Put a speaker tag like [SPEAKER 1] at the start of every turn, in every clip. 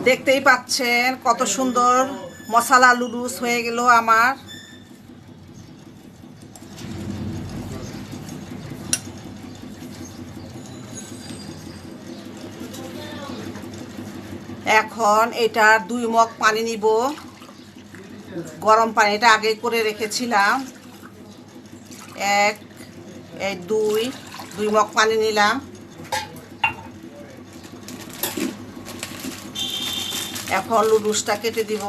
[SPEAKER 1] দেখতেই পাচ্ছেন কত সুন্দর মশলা নুডলস হয়ে গেল আমার। এখন এটার 2 মগ পানি নিব, গরম পানি, এটা আগে করে রেখেছিলাম। 1 2 মগ পানি নিলাম। এখন নুডলসটা কেটে দিব।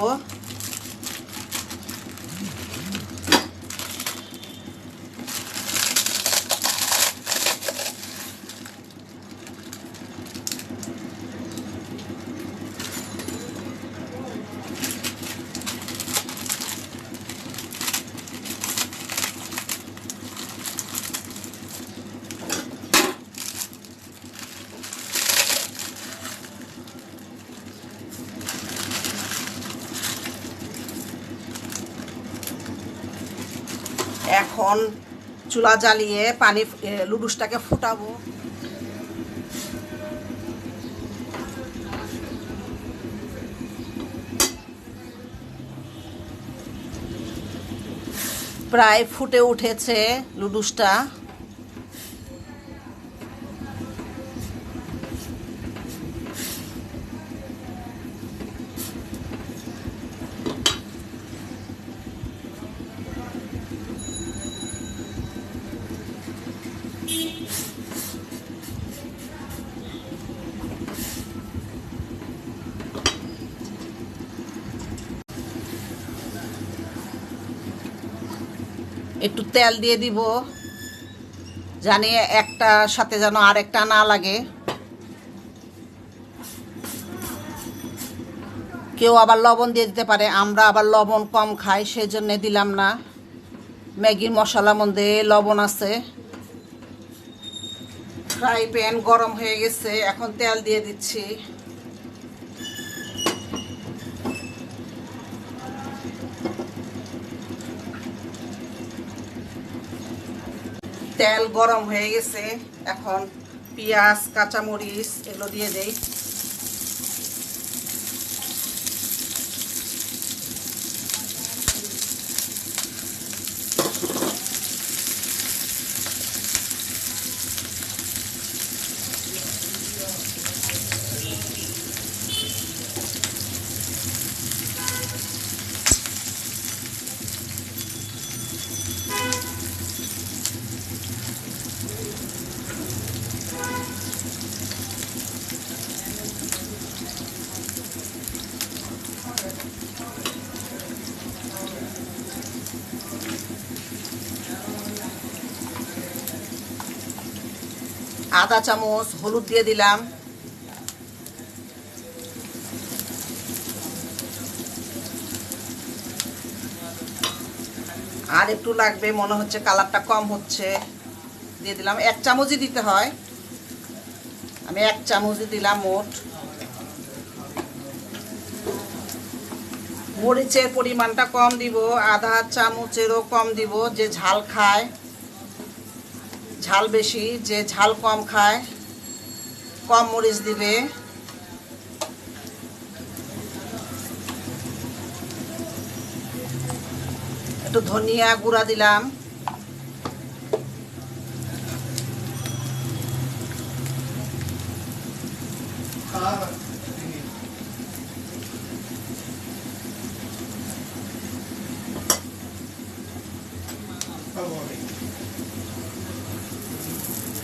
[SPEAKER 1] এখন চুলা জ্বালিয়ে পানি নুডলসটাকে ফুটাবো। প্রায় ফুটে উঠেছে নুডলসটা। একটু তেল দিয়ে দিব, জানি একটার সাথে যেন আর একটা না লাগে। কেউ আবার লবণ দিয়ে দিতে পারে, আমরা আবার লবণ কম খাই, সেজন্য দিলাম না। ম্যাগির মশলার মধ্যে লবণ আছে। ফ্রাই প্যান গরম হয়ে গেছে, এখন তেল দিয়ে দিচ্ছি। তেল গরম হয়ে গেছে, এখন পেঁয়াজ কাঁচামরিচ এগুলো দিয়ে দেই। আধা চামচ হলুদ দিয়ে দিলাম। আর একটু লাগবে মনে হচ্ছে, কালারটা কম হচ্ছে, দিয়ে দিলাম। 1 চামচই দিতে হয়, আমি 1 চামচই দিলাম মোট। মরিচের পরিমাণটা কম দিব, আধা চামচেরও কম দিব। যে ঝাল খায় ঝাল বেশি, যে ঝাল কম খায় কম মরিচ দিবে। একটু ধনিয়া গুঁড়া দিলাম।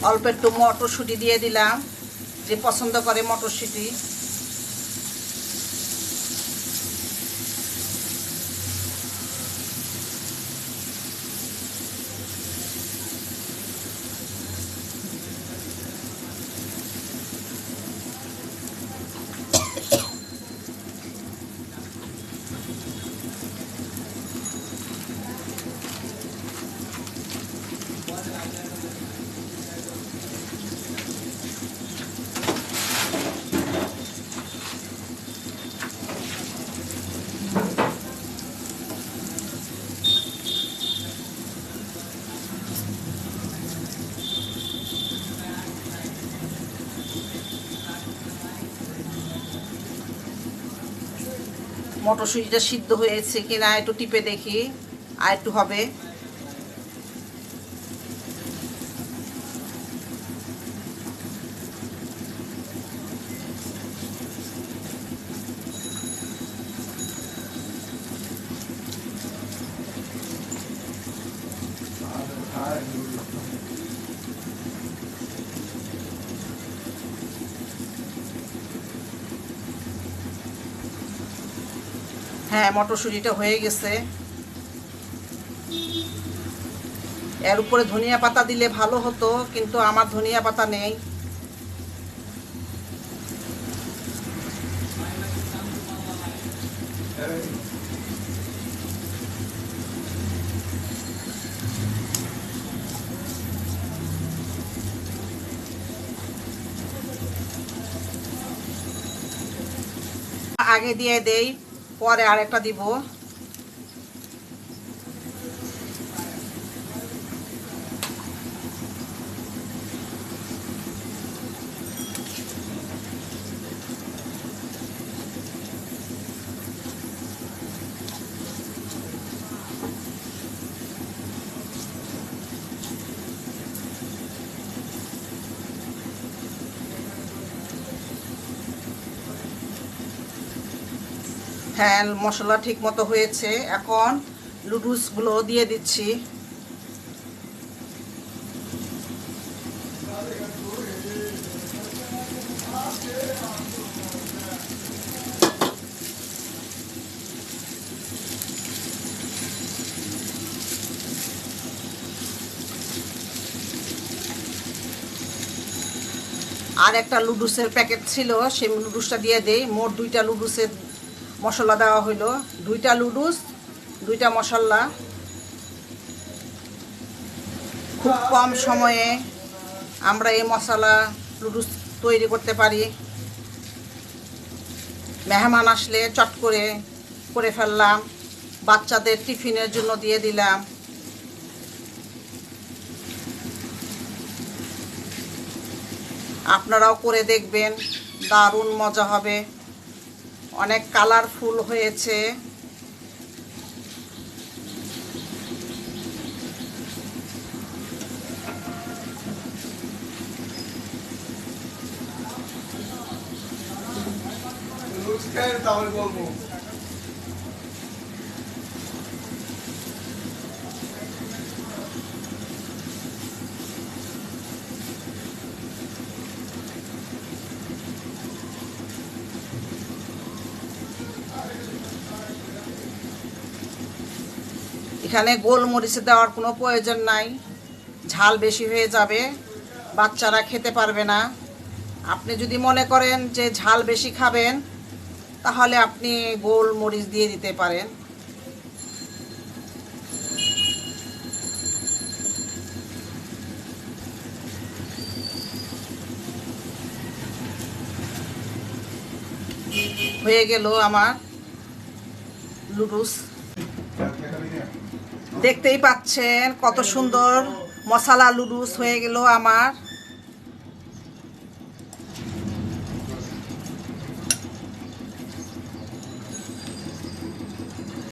[SPEAKER 1] অল্প একটু মটরশুঁটি দিয়ে দিলাম, যে পছন্দ করে মটরশুঁটি। মটরশুঁটিটা সিদ্ধ হয়েছে কিনা একটু টিপে দেখি, আর একটু হবে। হ্যাঁ, মটরশুঁটিটা হয়ে গেছে। এর উপরে ধনিয়া পাতা দিলে ভালো হতো, কিন্তু আমার ধনিয়া পাতা নেই। আগে দিয়ে দেই, পরে আরেকটা দিব। হ্যাঁ, মশলা ঠিক মতো হয়েছে। এখন নুডলসগুলো দিয়ে দিচ্ছি। আর একটা নুডলসের প্যাকেট ছিল, সেই নুডলসটা দিয়ে দেই। মোট 2টা নুডলসের মশলা দেওয়া হলো। 2টা নুডলস, 2টা মশলা। খুব কম সময়ে আমরা এই মশলা নুডলস তৈরি করতে পারি। মেহমান আসলে চট করে করে ফেললাম, বাচ্চাদের টিফিনের জন্য দিয়ে দিলাম। আপনারাও করে দেখবেন, দারুণ মজা হবে। অনেক কালারফুল হয়েছে। এখানে গোলমরিচ দেওয়ার কোনো প্রয়োজন নাই, ঝাল বেশি হয়ে যাবে, বাচ্চারা খেতে পারবে না। আপনি যদি মনে করেন যে ঝাল বেশি খাবেন, তাহলে আপনি গোলমরিচ দিয়ে দিতে পারেন। হয়ে গেল আমার নুডলস। দেখতেই পাচ্ছেন কত সুন্দর মশলা নুডলস হয়ে গেল আমার।